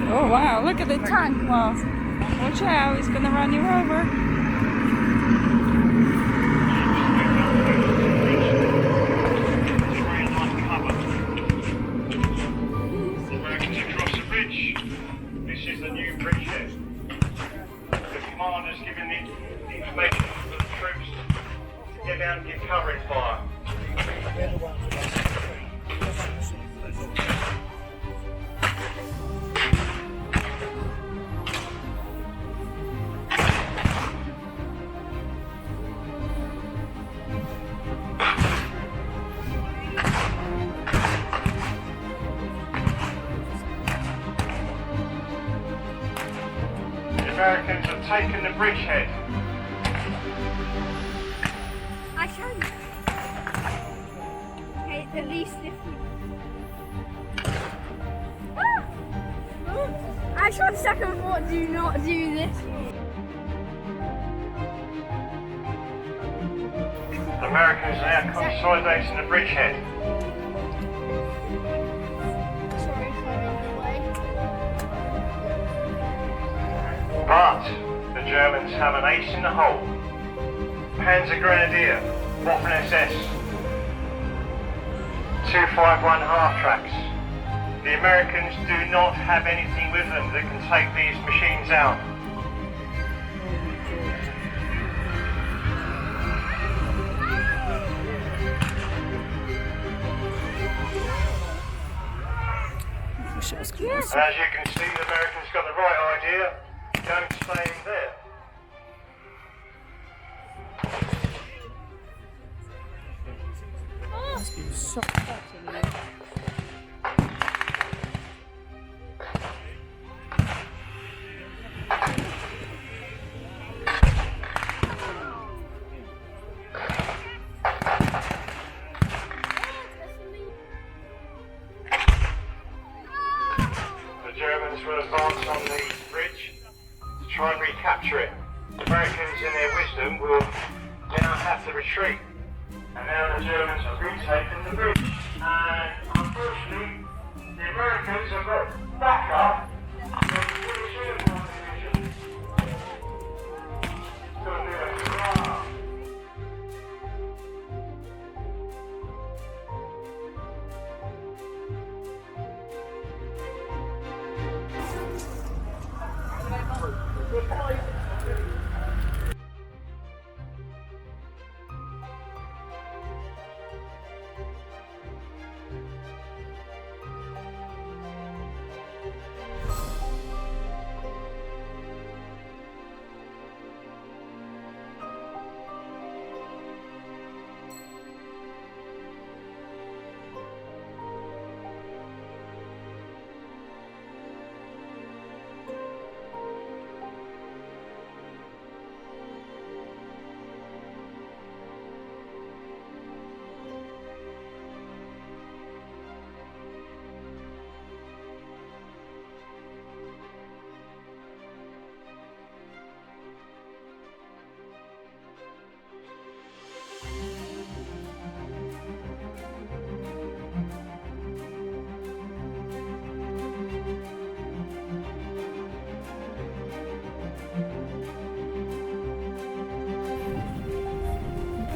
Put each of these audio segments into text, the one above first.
Oh wow, look at the tank, Miles. Watch out, he's gonna run you over. Americans across the bridge. This is the new bridgehead. The commander's giving the information for the troops to get out and give covering fire. Americans have taken the bridgehead. I can. Okay, at least 50. I tried second thought, do not do this. Americans are now consolidating the bridgehead. Sorry for running away. But the Germans have an ace in the hole. Panzer Grenadier, Waffen SS, 251 half tracks. The Americans do not have anything with them that can take these machines out. And as you can see, the Americans got the right idea. Don't stay in there. The Germans will advance on the bridge to try and recapture it. The Americans, in their wisdom, will now have to retreat. And now the Germans have retaken the bridge. And unfortunately, the Americans have got backup from the British Airborne Division. It's going to be a drama.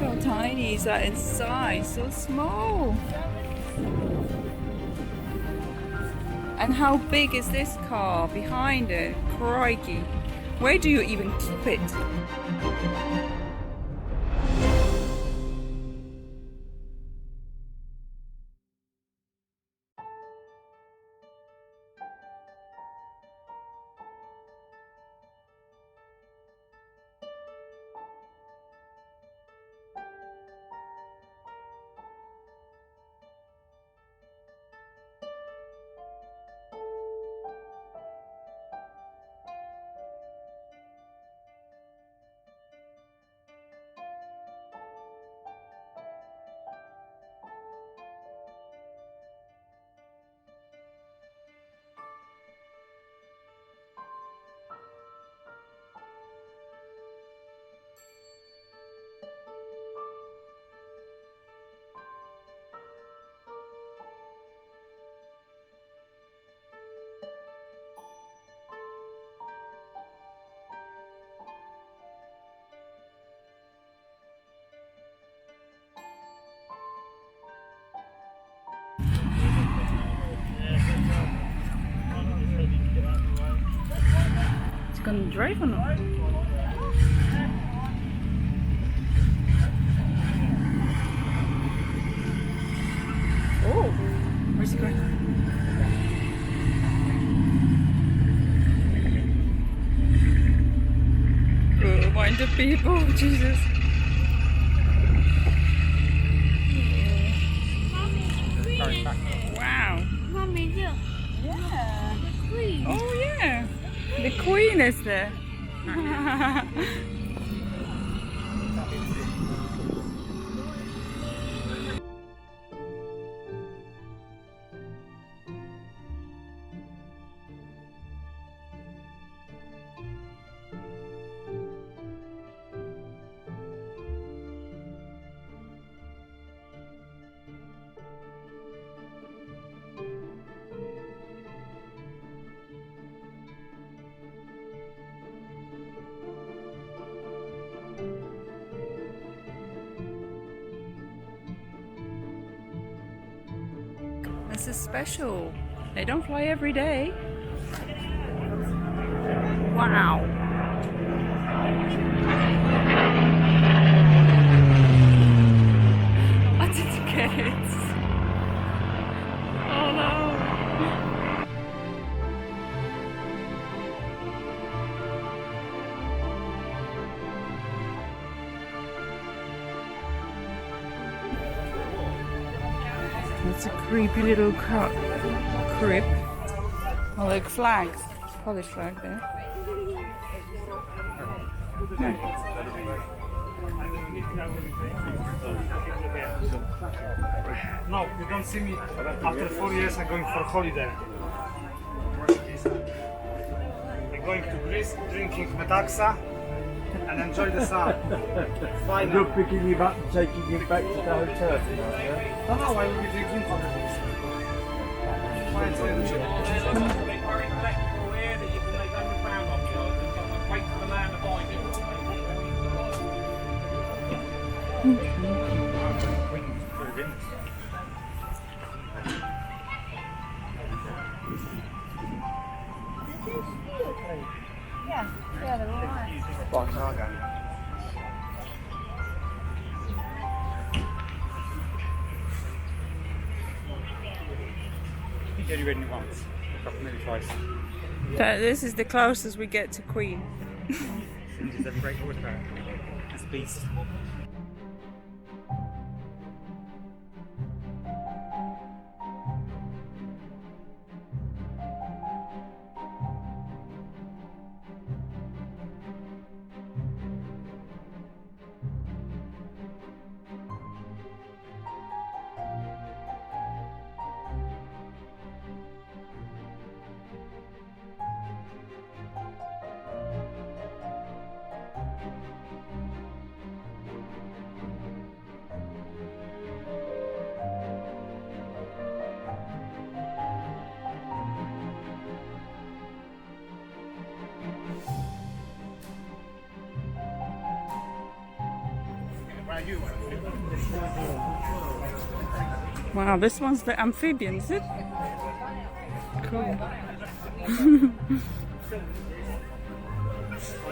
How tiny is that inside? So small. And how big is this car behind it? Crikey. Where do you even keep it? gonna drive or not? Oh, where's he going? Oh, mind the people, Jesus. Wow. Mummy, look. Yeah. The queen. Oh yeah. The queen is there. This is special. They don't fly every day. Wow. I didn't get it. Oh no. It's a creepy little crib. Oh, like flags. Polish flag there. No, you don't see me after 4 years. I'm going for holiday. I'm going to Greece, drinking Metaxa and enjoy the sun. Fine. You're picking him up and taking him back to the hotel. No, no, I will be drinking for fine, so Yeah, they're alright. You've only ridden it once, maybe twice. This is the closest we get to Queen. Is that great horsepower? This beast. Wow, this one's the amphibian, is it? Cool. I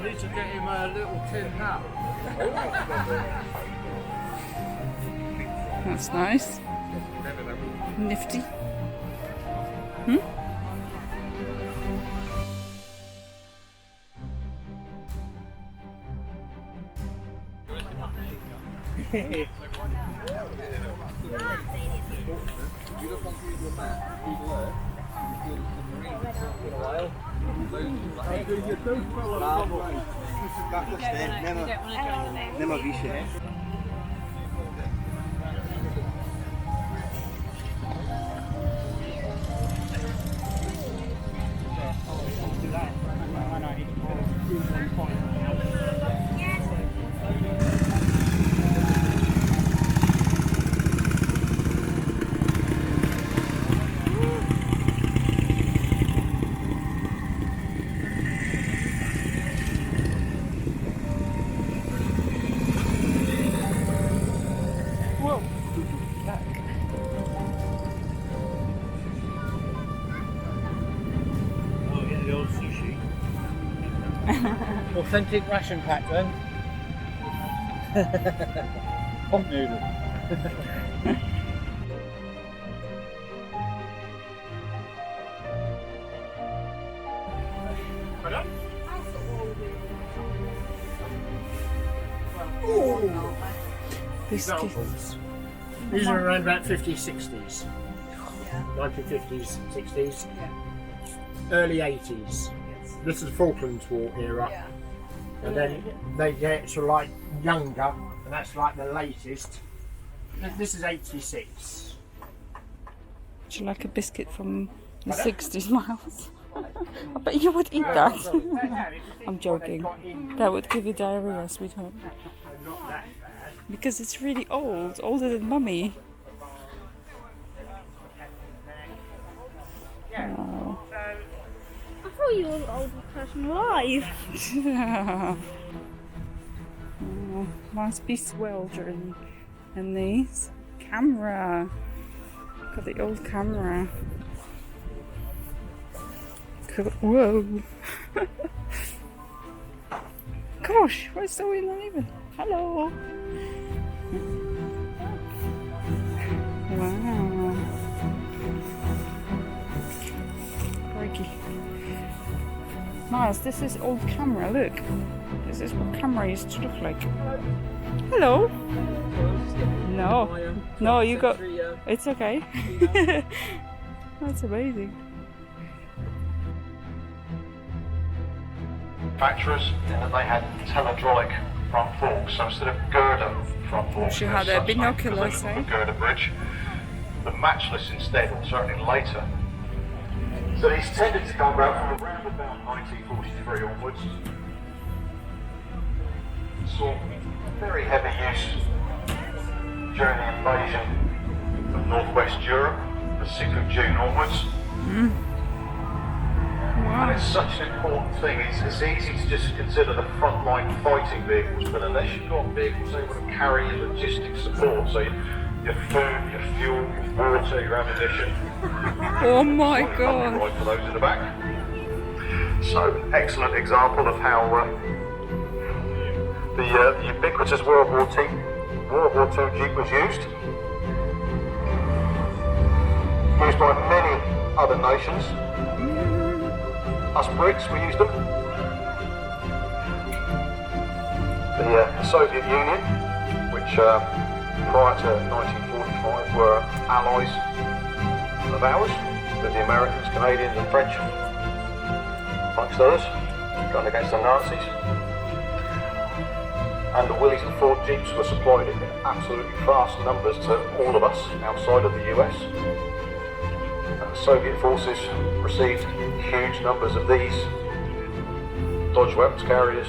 need to get him a little tin hat. That's nice. Nifty. Hmm? authentic ration pack then. Hot noodle. Biscuits. These are around about 50s, 60s. 1950s, 60s, early 80s. This is the Falklands War era. And then they get sort of like younger, and that's like the latest. This is 86. Would you like a biscuit from the 60s, Miles? I bet you would eat that. I'm joking. That would give you diarrhea, sweetheart. Because it's really old, older than Mummy. Oh. I thought you were the oldest person alive. Oh, must be sweltering. And these camera. Look at the old camera. Whoa. Gosh, we're so alive. Hello. Wow. Crikey. Miles, this is old camera, look. This is what camera used to look like. Hello. No. No, you got... It's okay. That's amazing. Manufacturers, and they had teledrolic front forks, so instead of girder front forks, She had a binocular, a girder bridge, the matchless instead, or certainly later. So these tended to come about from around about 1943 onwards. Saw very heavy use during the invasion of northwest Europe, the 6th of June onwards. And it's such an important thing. It's easy to just consider the frontline fighting vehicles, but unless you've got vehicles able to carry your logistics support, so your food, your fuel, your water, your ammunition. Oh my God. Right for those in the back. So, excellent example of how the ubiquitous World War II Jeep was used. Used by many other nations. Us Brits, we used them. The Soviet Union, which prior to 1945 were allies of ours, with the Americans, Canadians and French, amongst others, going against the Nazis. And the Willys and Ford Jeeps were supplied in absolutely vast numbers to all of us outside of the US. And the Soviet forces received huge numbers of these Dodge weapons carriers,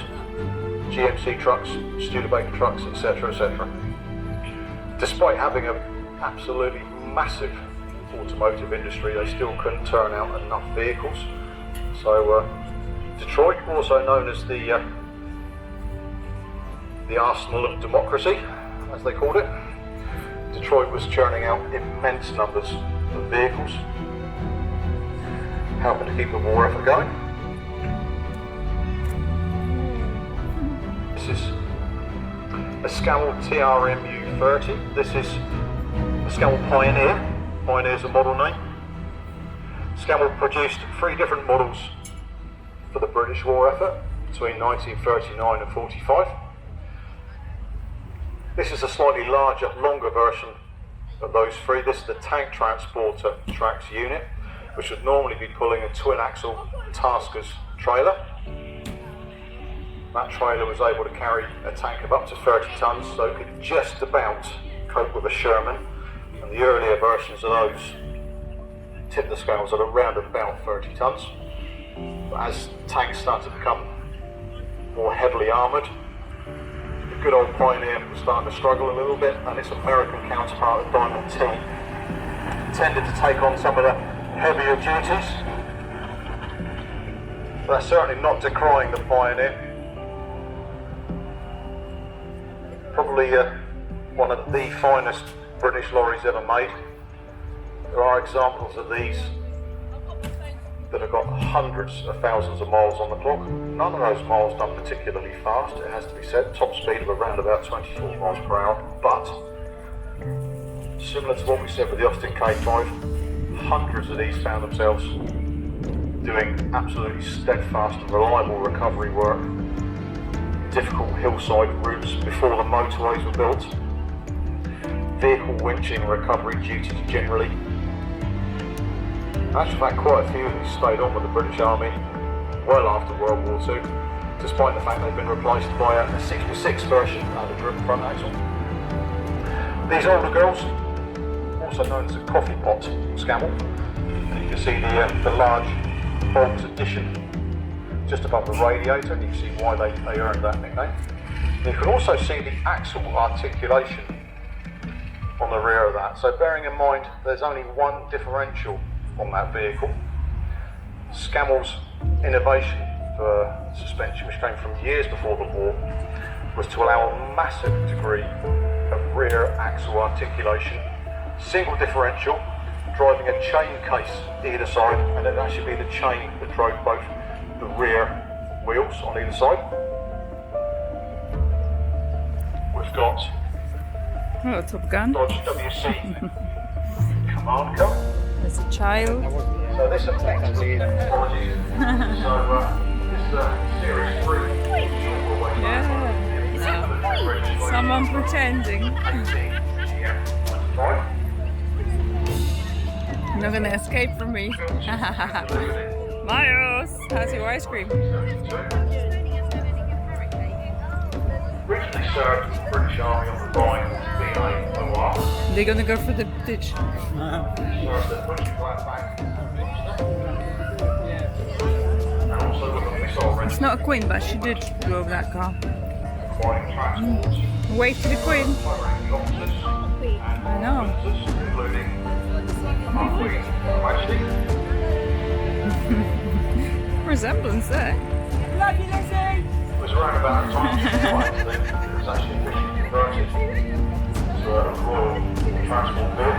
GMC trucks, Studebaker trucks, etc., etc. Despite having an absolutely massive automotive industry, they still couldn't turn out enough vehicles. So Detroit, also known as the arsenal of democracy, as they called it, Detroit was churning out immense numbers of vehicles, helping to keep the war effort going. This is a Scammell TRMU-30. This is a Scammell Pioneer. Pioneer's a model name. Scammell produced 3 different models for the British war effort between 1939 and 45. This is a slightly larger, longer version of those 3. This is the tank transporter tracks unit, which would normally be pulling a twin-axle Tasker's trailer. That trailer was able to carry a tank of up to 30 tonnes, so it could just about cope with a Sherman. And the earlier versions of those tipped the scales at around about 30 tonnes. But as tanks start to become more heavily armoured, the good old Pioneer was starting to struggle a little bit, and its American counterpart, the Diamond T, tended to take on some of the heavier duties. But that's certainly not decrying the Pioneer. Probably one of the finest British lorries ever made. There are examples of these that have got hundreds of thousands of miles on the clock. None of those miles done particularly fast, it has to be said. Top speed of around about 24 miles per hour, but similar to what we said with the Austin K5, hundreds of these found themselves doing absolutely steadfast and reliable recovery work, difficult hillside routes before the motorways were built, vehicle winching recovery duties generally. In actual fact, quite a few of these stayed on with the British Army well after World War II, despite the fact they've been replaced by a 66 version of the driven front axle. These older girls, also known as a coffee pot Scammell, you can see the large bulbs addition just above the radiator, and you can see why they earned that nickname. You can also see the axle articulation on the rear of that. So bearing in mind there's only one differential on that vehicle. Scammell's innovation for suspension, which came from years before the war, was to allow a massive degree of rear axle articulation, single differential, driving a chain case either side, and it'd actually be the chain that drove both the rear wheels on either side. We've got Oh, Top Gun. Dodge WC command car. There's a child. So this effectively is apologies. So this series 3. Yeah. Someone pretending. You're not gonna escape from me. Miles, how's your ice cream? Originally served the British Army on the line being a noir. They're gonna go for the ditch. It's not a Queen, but she did drove that car. Wait for the Queen. I know. Resemblance there. It was around about the time it was actually officially converted to a Royal Transport vehicle.